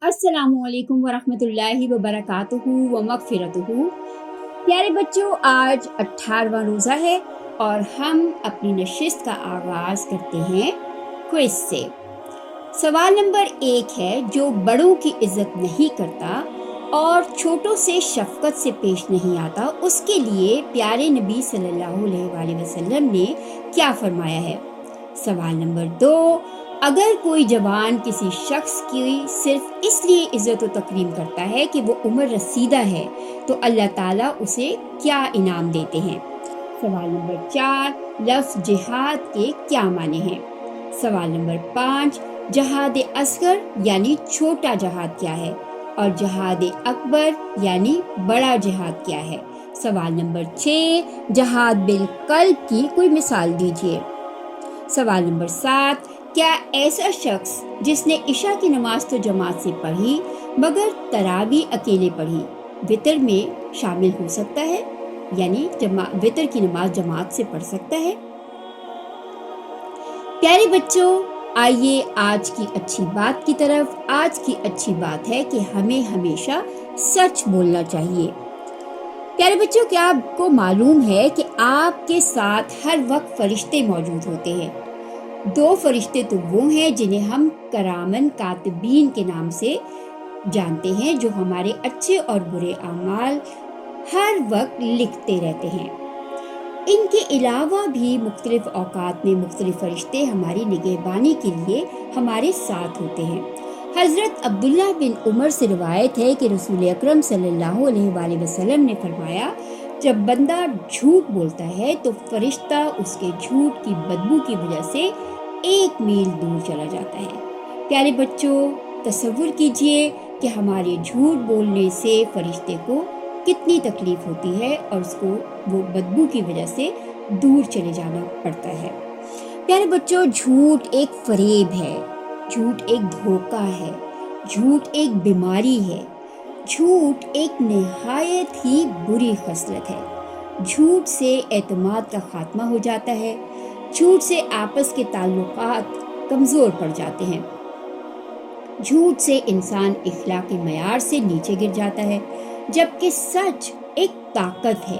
अस्सलामु अलैकुम वरहमतुल्लाहि वबरकातुहू व मगफिरतुहू। प्यारे बच्चों, आज 18वां रोज़ा है और हम अपनी नशिस्त का आगाज़ करते हैं क्विज से। सवाल नंबर 1 है, जो बड़ों की इज्जत नहीं करता और छोटों से शफकत से पेश नहीं आता, उसके लिए प्यारे नबी सल्लल्लाहु अलैहि वसल्लम ने क्या फरमाया है। सवाल नंबर 2, अगर कोई जवान किसी शख्स की सिर्फ इसलिए इज्जत व तकरीम करता है कि वो उम्र रसीदा है, तो अल्लाह ताला उसे क्या इनाम देते हैं। सवाल नंबर 4, लफ्ज़ जिहाद के क्या माने हैं। सवाल नंबर 5, जहाद असगर यानी छोटा जहाद क्या है और जहाद अकबर यानी बड़ा जहाद क्या है। सवाल नंबर 6, जहाद बिल कल्ब की कोई मिसाल दीजिए। सवाल नंबर 7, क्या ऐसा शख्स जिसने इशा की नमाज तो जमात से पढ़ी मगर तरावी अकेले पढ़ी, वितर में शामिल हो सकता है, यानी वितर की नमाज जमात से पढ़ सकता है। प्यारे बच्चों, आइए आज की अच्छी बात की तरफ। आज की अच्छी बात है कि हमें हमेशा सच बोलना चाहिए। प्यारे बच्चों, क्या आपको मालूम है कि आपके साथ हर वक्त फरिश्ते मौजूद होते हैं। 2 फरिश्ते तो वो हैं जिन्हें हम करामन कातिबीन के नाम से जानते हैं, जो हमारे अच्छे और बुरे अमाल हर वक्त लिखते रहते हैं। इनके अलावा भी मुख्तलिफ औकात में मुख्तलिफ फरिश्ते हमारी निगहबानी के लिए हमारे साथ होते हैं। हज़रत अब्दुल्ला बिन उमर से रिवायत है कि रसूल अकरम सल्लल्लाहु अलैहि वसल्लम ने फरमाया, जब बंदा झूठ बोलता है तो फरिश्ता उसके झूठ की बदबू की वजह से 1 मील दूर चला जाता है। प्यारे बच्चों, तसव्वुर कीजिए कि हमारे झूठ बोलने से फरिश्ते को कितनी तकलीफ होती है और उसको वो बदबू की वजह से दूर चले जाना पड़ता है। प्यारे बच्चों, झूठ एक फरेब है, झूठ एक धोखा है, झूठ एक बीमारी है, झूठ एक निहायत ही बुरी खसलत है। झूठ से एतमाद का खात्मा हो जाता है, झूठ से आपस के ताल्लुकात कमज़ोर पड़ जाते हैं, झूठ से इंसान इखलाकी मयार से नीचे गिर जाता है, जबकि सच एक ताकत है,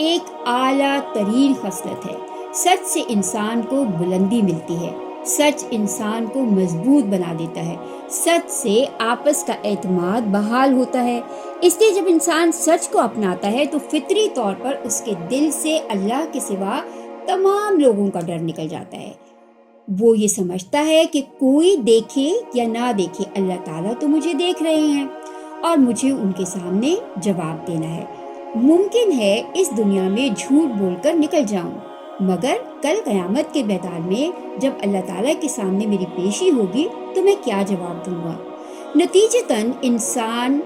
एक आला तरीन खसलत है। सच से इंसान को बुलंदी मिलती है, सच इंसान को मजबूत बना देता है, सच से आपस का एतमाद बहाल होता है। इसलिए जब इंसान सच को अपनाता है तो फितरी तौर पर उसके दिल से अल्लाह के सिवा तमाम लोगों का डर निकल जाता है। वो ये समझता है कि कोई देखे या ना देखे, अल्लाह ताला तो मुझे देख रहे हैं और मुझे उनके सामने जवाब देना है। मुमकिन है इस दुनिया में झूठ बोलकर निकल जाऊं, मगर कल क़यामत के मैदान में जब अल्लाह ताला के सामने मेरी पेशी होगी तो मैं क्या जवाब दूंगा। नतीजतन इंसान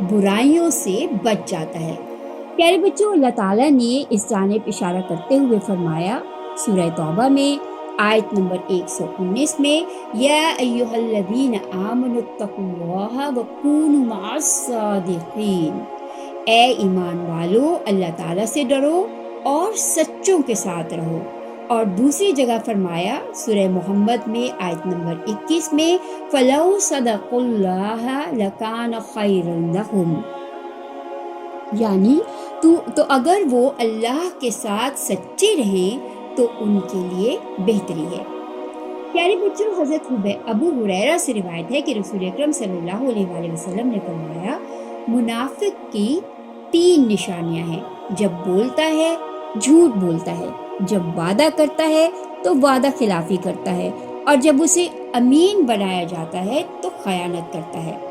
बुराइयों से बच जाता है। प्यारे बच्चों, अल्लाह ताला ने इस जानिब इशारा करते हुए फरमाया सूरह तौबा में आयत नंबर 119 में, या अय्युहल्लज़ीना आमनुत्तकुल्लाह व कूनू मअस-सादिक़ीन, ए ईमान वालो, अल्लाह ताला से डरो और सच्चों के साथ रहो। और दूसरी जगह फरमाया सूरह मोहम्मद में आयत नंबर 21 में, फलौ सदक़ुल्लाह लकान खैरन लहुम, यानी तो अगर वो अल्लाह के साथ सच्चे रहें तो उनके लिए बेहतरी है। प्यारे बच्चों, हज़रत अबू हुरैरा से रिवायत है कि रसूल अकरम सल्लल्लाहु अलैहि वसल्लम ने फरमाया, मुनाफिक की 3 निशानियां हैं। जब बोलता है झूठ बोलता है, जब वादा करता है तो वादा खिलाफी करता है, और जब उसे अमीन बनाया जाता है तो खयानत करता है।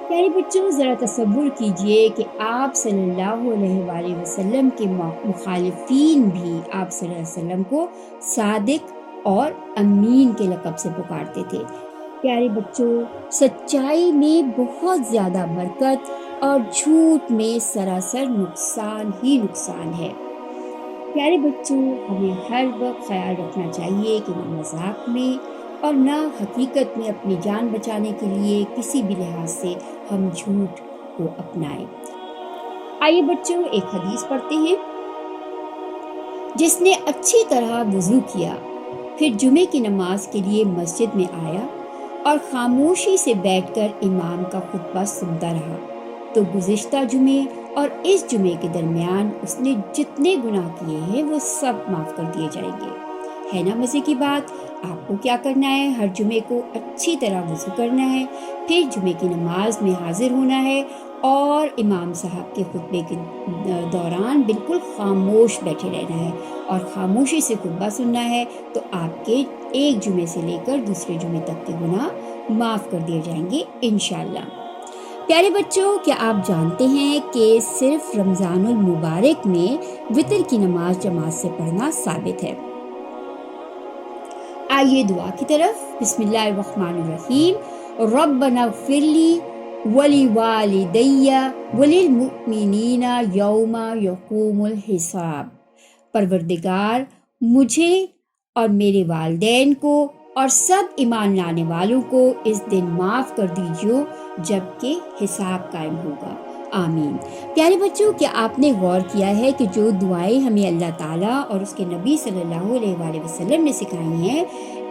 प्यारे बच्चों, ज़रा तसव्वुर कीजिए कि आप सल्लल्लाहु अलैहि वसल्लम के मुखालिफीन भी आप सल्लल्लाहु अलैहि वसल्लम को सादिक और अमीन के लक़ब से पुकारते थे। प्यारे बच्चों, सच्चाई में बहुत ज़्यादा बरकत और झूठ में सरासर नुकसान ही नुकसान है। प्यारे बच्चों, हमें हर वक्त ख्याल रखना चाहिए कि न मजाक में और ना हकीकत में अपनी जान बचाने के लिए किसी भी लिहाज से हम झूठ को अपनाएं। आइए बच्चों, एक हदीस पढ़ते हैं। जिसने अच्छी तरह वुज़ू किया, फिर जुमे की नमाज के लिए मस्जिद में आया, اور خاموشی سے بیٹھ کر امام کا خطبہ سنتا رہا تو گزشتہ جمعے اور اس جمعے کے درمیان اس نے جتنے گناہ کیے ہیں وہ سب معاف کر دیے جائیں گے۔ ہے نا مزے کی بات؟ آپ کو کیا کرنا ہے؟ ہر جمعے کو اچھی طرح وضو کرنا ہے، پھر جمعے کی نماز میں حاضر ہونا ہے اور امام صاحب کے خطبے کے دوران بالکل خاموش بیٹھے رہنا ہے اور خاموشی سے خطبہ سننا ہے، تو آپ کے ایک جمعے سے لے کر دوسرے جمعے تک کے گناہ معاف کر دیے جائیں گے انشاءاللہ۔ پیارے بچوں، کیا آپ جانتے ہیں کہ صرف رمضان المبارک میں وتر کی نماز جماعت سے پڑھنا ثابت ہے؟ آئیے دعا کی طرف۔ بسم اللہ الرحمن الرحیم۔ ربنا اغفر لی ولوالدی وللمؤمنین یوم یقوم الحساب۔ پروردگار، مجھے اور میرے والدین کو اور سب ایمان لانے والوں کو اس دن معاف کر دیجیے جب کہ حساب قائم ہوگا، آمین۔ پیارے بچوں، کیا آپ نے غور کیا ہے کہ جو دعائیں ہمیں اللہ تعالیٰ اور اس کے نبی صلی اللہ علیہ وآلہ وسلم نے سکھائی ہیں،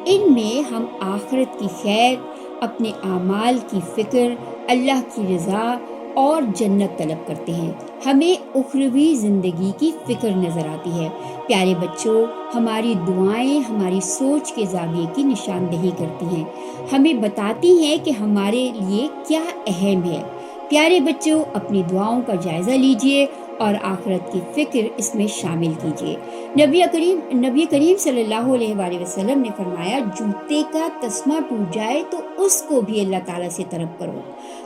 ان میں ہم آخرت کی خیر، اپنے اعمال کی فکر، اللہ کی رضا اور جنت طلب کرتے ہیں، ہمیں اخروی زندگی کی فکر نظر آتی ہے۔ پیارے بچوں، ہماری دعائیں ہماری سوچ کے زاویے کی نشاندہی کرتی ہیں، ہمیں بتاتی ہیں کہ ہمارے لیے کیا اہم ہے۔ پیارے بچوں، اپنی دعاؤں کا جائزہ لیجئے اور آخرت کی فکر اس میں شامل کیجئے۔ نبی کریم صلی اللہ علیہ وآلہ وسلم نے فرمایا، جوتے کا تسمہ ٹوٹ جائے تو اس کو بھی اللہ تعالیٰ سے طلب کرو۔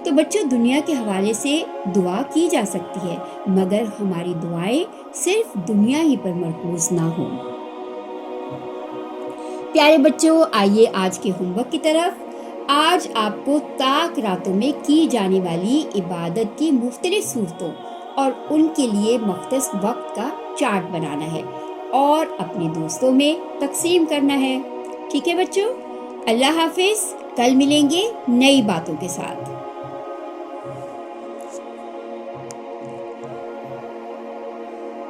تو بچوں، دنیا کے حوالے سے دعا کی جا سکتی ہے، مگر ہماری دعائیں صرف دنیا ہی پر مرکوز نہ ہوں۔ پیارے بچوں، آئیے آج کے ہوم ورک کی طرف۔ آج آپ کو طاق راتوں میں کی جانے والی عبادت کی مختلف صورتوں اور ان کے لیے مختص وقت کا چارٹ بنانا ہے اور اپنے دوستوں میں تقسیم کرنا ہے۔ ٹھیک ہے بچوں؟ اللہ حافظ، کل ملیں گے نئی باتوں کے ساتھ۔